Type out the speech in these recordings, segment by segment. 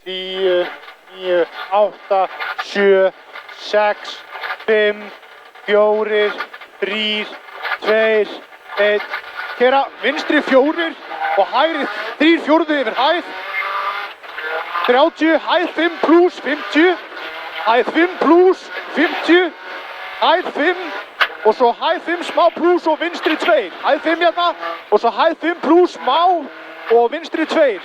10, 9, 8, 7, 6, 5, 4, 3, 2, 1. Kera vinstri 4 og hægri 3 fjórðu yfir hæð. 30, hæð 5 pluss 50, hæð 5 pluss 50, hæð 5 og svo hæð 5 smá pluss og vinstri 2. Hæð 5 hérna og svo hæð 5 pluss smá og vinstri 2.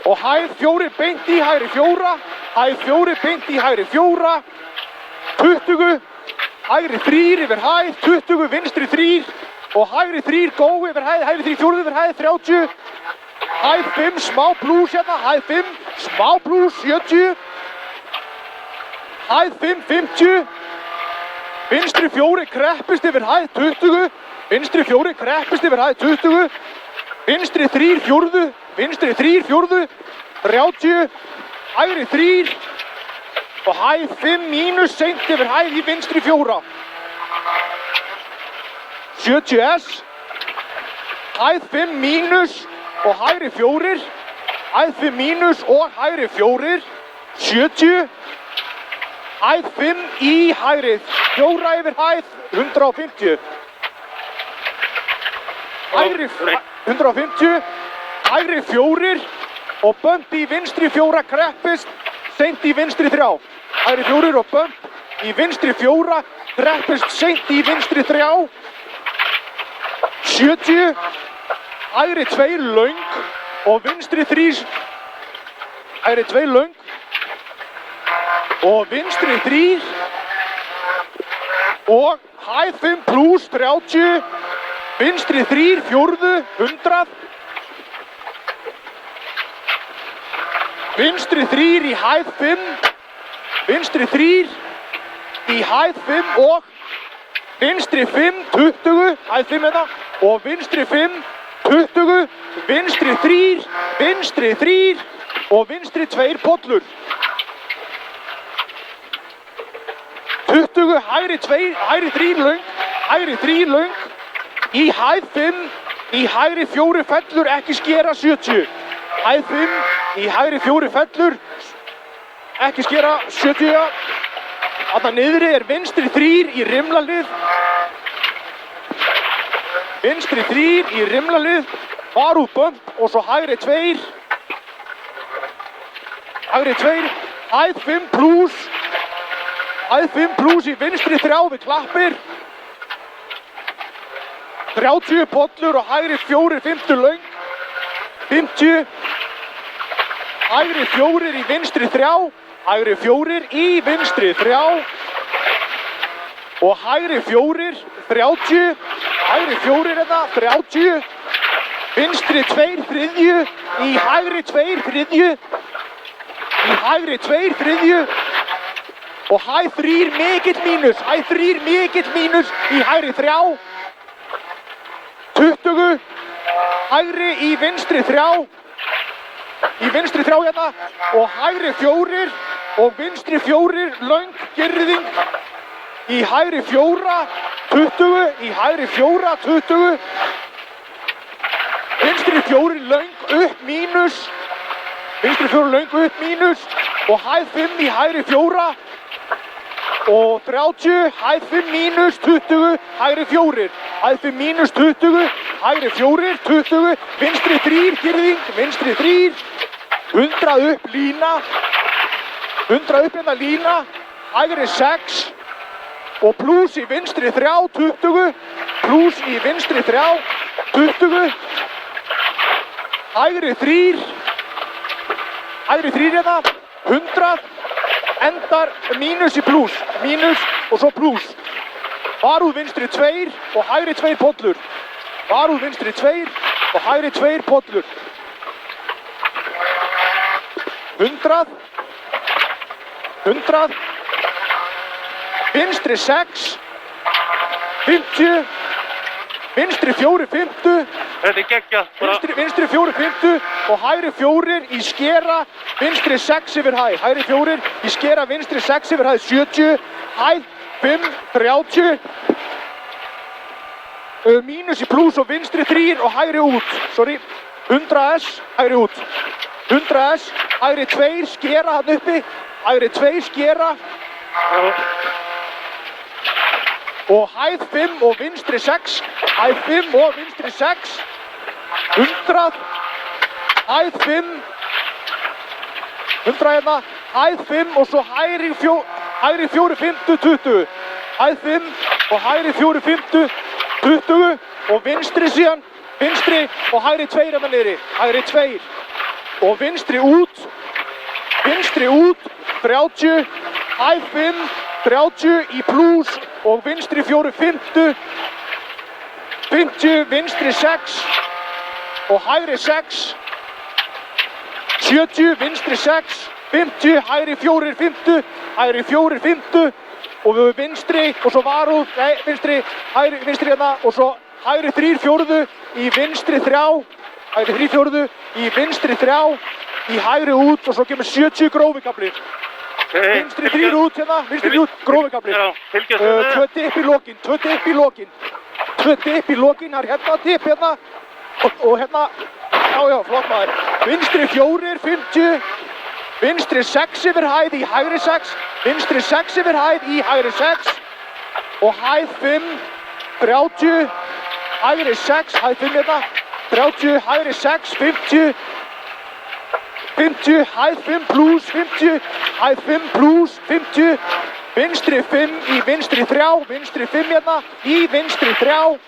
Og hæð 4 beint í hægri 4, hæð 4 beint í hægri 4, 20, hægri 3 yfir hæð, 20, vinstri 3 og hægri 3 góð yfir hæð, hægri 3 fjórðu yfir hæð, 30, hæð 5 smá pluss hérna, hæð 5 smá pluss 70, hæð 5 50, vinstri 4 kreppist yfir hæð 20, vinstri 4 kreppist yfir hæð 20, vinstri 3 fjórðu, vinstri 3 fjórðu, 30, hægri 3 og hæð 5 mínus seint yfir hæð í vinstri 4. 70S, hæð 5 mínus og hægri 4, hæð 5 mínus og hægri 4, 70, hæð 5 í hægri 4 yfir hæð, 150. Hægri 150, hægri 4 og bump í vinstri 4 kreppist, seint í vinstri 3. Hægri 4 og bump í vinstri 4 kreppist, seint í vinstri 3. 70, hægri 2 löng og vinstri 3, hægri 2 löng og vinstri 3 og hæð 5 pluss 30, vinstri 3 fjórðu, 100, vinstri 3 í hæð 5, vinstri 3 í hæð 5 og vinstri 5, 20, hæð 5 hérna og vinstri 5, 20, vinstri 3, vinstri 3 og vinstri 2 pollur. 20, hægri 2, hægri 3 löng, hægri 3 löng, í hæð 5, í hægri 4 fellur, ekki skera 70. Hæð 5, í hægri 4 fellur, ekki skera 70. Þarna niðri er vinstri 3 í rimlalið. Vinstri 3 í rimlalið, varúð bump og svo hægri 2. Hægri 2, hæð 5 pluss. Hæð 5 pluss í vinstri 3 við klappir. 30 pollur og hægri 4, 50 löng. 50. Hægri 4 í vinstri 3. Hægri 4 í vinstri 3. Og hægri 4, 30. Hægri 4 þetta, 30. Vinstri 2 þriðju. Í hægri 2 þriðju. Í hægri 2 þriðju. Og hæð 3 mikill mínus. Hæð 3 mikill mínus í hægri 3. 20. Hægri í vinstri 3. Í vinstri 3 hérna. Og hægri 4 og vinstri 4 löng girðing. Í hægri 4, 20. Í hægri 4, 20. Vinstri 4 löng upp mínus. Vinstri 4 löng upp mínus. Og hæð 5 í hægri 4. Og 30, hæð 5 mínus 20, hægri 4. Hæð 5 mínus 20, hægri 4, 20. Vinstri 3 girðing, vinstri 3. 100 upp lína. 100 upp hérna lína. Hægri 6. Og pluss í vinstri 3, 20. Pluss í vinstri 3, 20. Hægri 3. Hægri 3 hérna, 100. Endar mínus í pluss. Mínus og svo pluss. Varúð vinstri 2 og hægri 2 pollur. Varúð vinstri 2 og hægri 2 pollur. 100. 100. Vinstri 6. 50. Vinstri 4, 50. Þetta er geggjað. Vinstri 4, 50 og hægri 4 í skera vinstri 6 yfir hæð. Hægri 4 í skera vinstri 6 yfir hæð 70. Hæð 5, 30. Mínus í pluss og vinstri 3 og hægri út. Sorry. 100S, hægri út. 100S, hægri 2 skera hann uppi. Hægri 2 skera. Og hæð 5 og vinstri 6. Hæð 5 og vinstri 6. 100. Hæð 5. 100 hérna. Hæð 5 og svo hægri 4, 50, 20. Hæð 5 og hægri 4, 50, 20. Og vinstri síðan. Vinstri og hægri 2 hérna niðri. Hægri 2. Og vinstri út. Vinstri út. 30. Hæð 5. 30 í plús. Og vinstri 4, 50. 50, vinstri 6. Og hægri 6. 70, vinstri 6. 50, hægri 4, 50. Hægri 4, 50. Og við vinstri, og svo varúð, nei, vinstri, hægri, vinstri hérna, og svo hægri 3, 4, í vinstri 3, hægri 3, 4, í vinstri 3, í hægri út, og svo kemur 70 grófikablir. Vinstri 3 út hérna, vinstri út, grófikablir. 2 dipp í lokin, 2 dipp í lokin. 2 dipp í lokin, það er hérna dipp hérna, og hérna, já, flott maður. Vinstri 4, 50. Vinstri 6 yfir hæð í hægri 6, vinstri 6 yfir hæð í hægri 6 og hæð 5, 30, hægri 6, hæð 5 hérna, 30, hægri 6, 50, 50, hæð 5 plus 50, hæð 5 plus 50, vinstri 5 í vinstri 3, vinstri 5 hérna, í vinstri 3,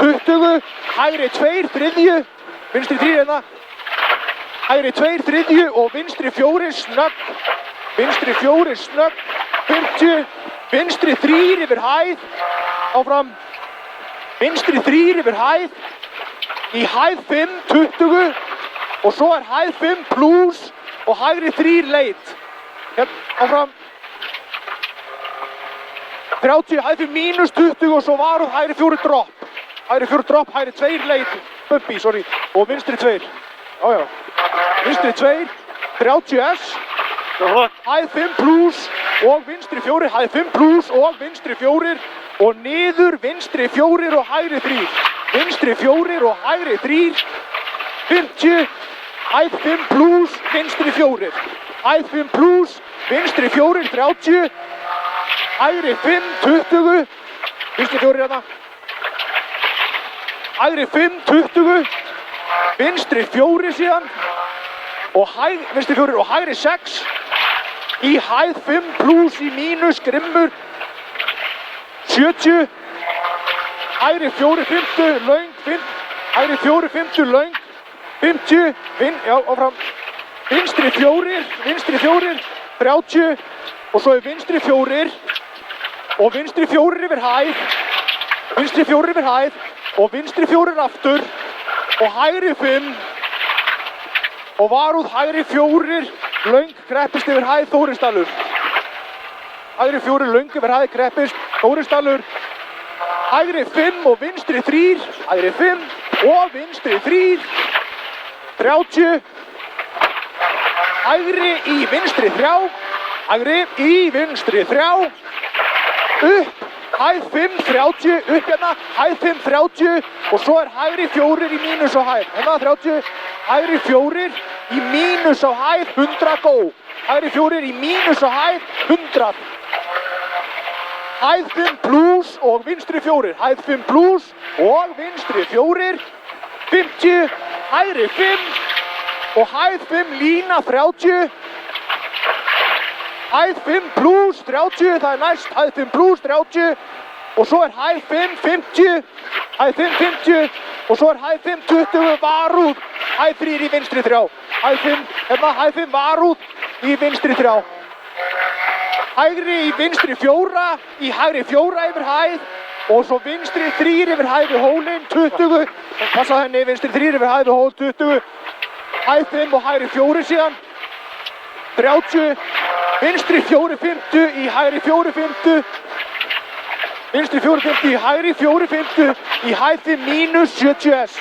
20, hægri 2, 3, vinstri 3 hérna, hægri 2, 3 og vinstri 4 snögg, vinstri 4 snögg, 50, vinstri 3 yfir hæð, áfram, vinstri 3 yfir hæð, í hæð 5, 20 og svo er hæð 5 plus og hægri 3 leit, hérna, áfram, 30, hæð 5 mínus 20 og svo varúð hægri 4 drop, hægri 2 leit, bumpi, sorry, og vinstri 2, já. Vinstri 2, 30S, hæð 5 plus og vinstri 4, hæð 5 plus og vinstri 4 og niður vinstri 4 og hægri 3. Vinstri 4 og hægri 3, 50, hæð 5 plus, vinstri 4. Hæð 5 plus, vinstri 4, 30, hægri 5, 20, vinstri 4 hérna. Hægri 5, 20, vinstri 4 síðan. Og vinstri 4 og hægri 6 í hæð 5 plus í mínus grimmur 70 hægri 4 50 löng 5 hægri 4 50 löng 50 já áfram vinstri 4 30 og svo er vinstri 4 og vinstri 4 yfir hæð vinstri 4 yfir hæð og vinstri 4 aftur og hægri 5 og varúð hægri 4, löng kreppist yfir hæð Þórisdalur. Hægri 4, löng yfir hæð kreppist Þórisdalur. Hægri 5 og vinstri 3, hægri 5 og vinstri 3, 30. Hægri í vinstri 3, hægri í vinstri 3, upp, hæð 5, 30, upp hérna, hæð 5, 30 og svo er hægri 4 í mínus á hæð. Hérna 30, hægri 4 í mínus á hæð, 100 go. Hægri 4 í mínus á hæð, 100. Hæð 5 plus og vinstri 4. Hæð 5 plus og vinstri 4. 50, hægri 5 og hæð 5 lína 30. Hæð 5 plus 30, það er næst, hæð 5 plus 30 og svo er hæð 5 50, hæð 5 50 og svo er hæð 5 20 varúð, hæð 3 í vinstri 3. Hæð 5, hérna hæð 5 varúð í vinstri 3. Hægri í vinstri 4, í hægri 4 yfir hæð og svo vinstri 3 yfir hæð við hólinn 20. Passa henni, vinstri 3 yfir hæð við hól 20. Hæð 5 og hægri 4 síðan 30. Vinstri 4 50 í hægri 4 50. Vinstri 4 50 í hægri 4 50 í hæð 5 mínus 70S.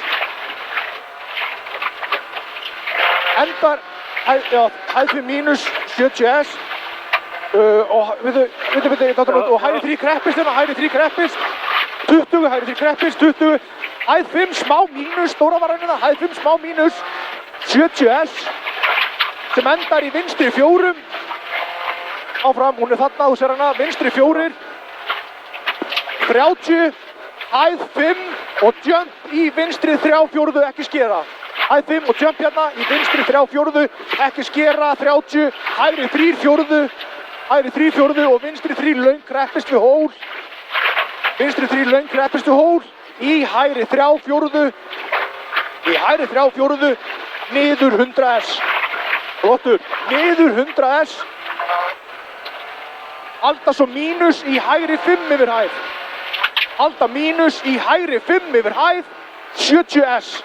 Endar hæð 5 mínus 70S. Og hægri 3 kreppist hérna, hægri 3 kreppist 20, hægri 3 kreppist 20 hæð 5 smá mínus, stóra varanina, hæð 5 smá mínus, 70S sem endar í vinstri 4. Áfram, hún þarna, þú sér hana, vinstri 4. 30, hæð 5 og jump í vinstri 3/4, ekki skera. Hæð 5 og jump hérna í vinstri 3/4, ekki skera, 30, hægri 3/4, hægri 3/4 og vinstri 3 löng kreppist við hól. Vinstri 3 löng kreppist við hól, í hægri 3/4, í hægri 3/4, niður 100S. Flottur, niður 100S. Halda svo mínus í hægri 5 yfir hæð. Halda mínus í hægri 5 yfir hæð, 70S.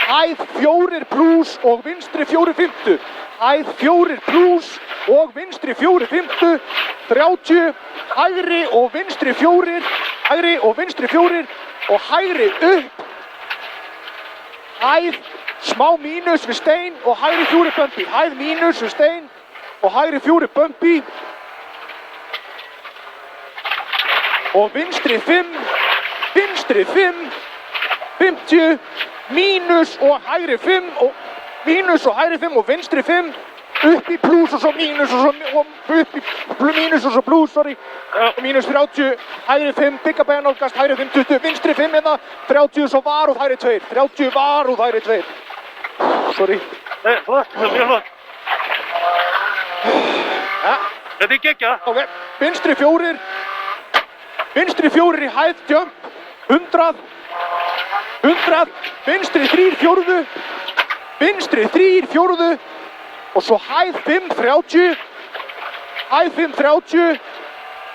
Hæð 4 pluss og vinstri 4/5. Hæð 4 pluss og vinstri 4/5. 30, hægri og vinstri 4. Hægri og vinstri 4 og hægri upp. Hæð smá mínus við stein og hægri 4 bumpy. Hæð mínus við stein og hægri 4 bumpy. Og vinstri 5, vinstri 5, 50, mínus og hægri 5 og mínus og hægri 5 og vinstri 5, upp í pluss og svo mínus og svo upp í mínus og svo pluss, sorry, og mínus 30, hægri 5, bygga beina nálgast, hægri 5, 20, vinstri 5 hérna, 30, svo varúð hægri 2, 30, varúð hægri 2, sorry. Nei, flott, það er mjög flott. Ja. Þetta er geggjað. Ok, vinstri 4, vinstri 4 í hæð, jump, 100, 100, vinstri 3/4, vinstri 3/4 og svo hæð 5, 30, hæð 5, 30,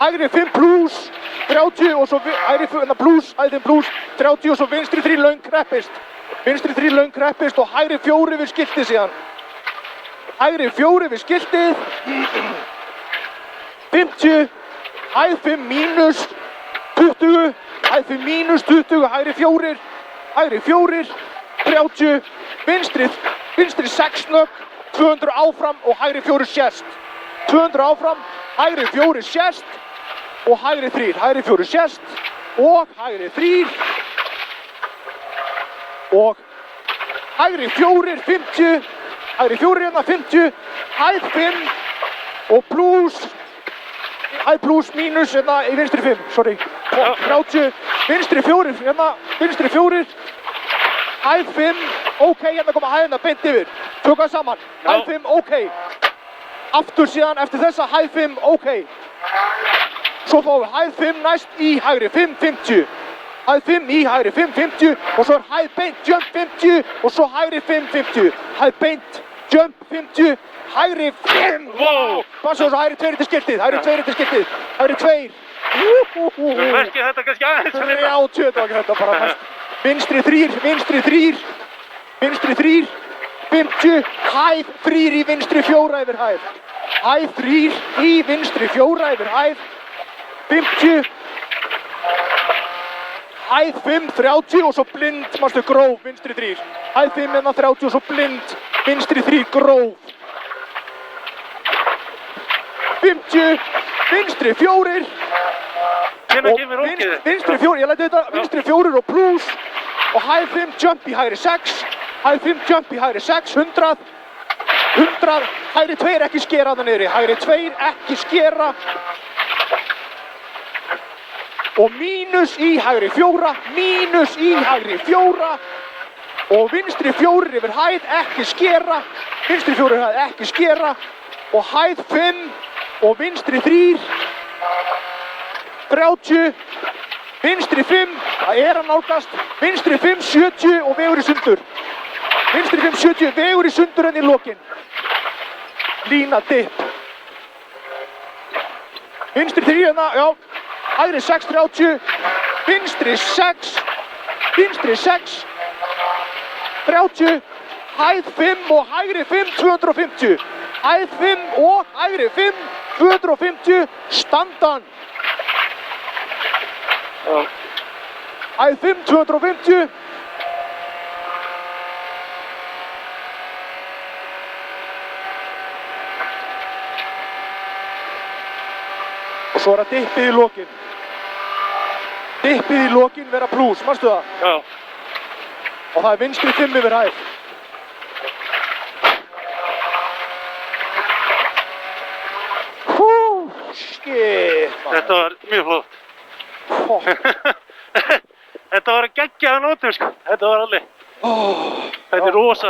hægri 5 pluss, 30 og svo hægri 5 pluss, hæð 5 pluss, 30 og svo vinstri 3 löng kreppist. Vinstri 3 löng kreppist og hægri 4 við skiltið síðan. Hægri 4 við skiltið, 50, hæð 5 mínus, 20, hæð 5 mínus, 20, hægri 4, hægri 4, 30, vinstri 6 nögg, 200 áfram og hægri 4 sést. 200 áfram, hægri 4 sést og hægri 3, hægri 4 sést og hægri 3 og hægri 4, 50, hægri 4 hérna 50, hæð 5 og pluss, hæð pluss mínus hérna í vinstri 5, sorry, 30, vinstri 4 hérna, vinstri 4, hæð 5, ok, hérna koma hæðina beint yfir, tökum það saman, hæð 5, ok, aftur síðan eftir þessa hæð 5, ok, svo fáum við hæð 5 næst í hægri 5, 50, hæð 5 í hægri 5, 50 og svo hæð beint, jump 50 og svo hægri 5, 50, hæð beint, jump 50, hægri 5, wow, passa og svo hægri 2 til skiltið, hægri 2 til skiltið, hægri 2, Verkið þetta kannski aðeins. 30, þetta var ekki þetta bara næst. Vinstri 3, vinstri 3, vinstri 3, 50, hæð 3 í vinstri 4 yfir hæð. Hæð 3 í vinstri 4 yfir hæð, 50, hæð 5, 30 og svo blind, mástu gróf, vinstri 3. Hæð 5 hérna 30 og svo blind, vinstri 3 gróf. 50, vinstri 4. Hvenær kemur rókið? Vinstri 4, ég læti þetta, vinstri 4 og pluss og hæð 5 jump í hægri 6, hæð 5 jump í hægri 6, 100, 100, hægri 2 ekki skera það niðri, hægri 2 ekki skera og mínus í hægri 4, mínus í hægri 4 og vinstri 4 yfir hæð ekki skera, vinstri 4 yfir hæð ekki skera og hæð 5 og vinstri 3, 30, vinstri 5, það að nálgast, vinstri 5, 70 og vegur í sundur. Vinstri 5, 70, vegur í sundur enn í lokin. Lína dip. Vinstri 3 hérna, já, hægri 6, 30, vinstri 6, 30, hæð 5 og hægri 5, 250. Hæð 5 og hægri 5, 250, standan. Hæð 5, 250. Og svo er það dippið í lokin. dippið í lokin vera plús, manstu það? Já. Og það er vinstri 5 yfir hæð. Shit, man. Þetta var mjög flott. Þetta var geggjað nótum, sko. Þetta var alveg. Þetta er rosa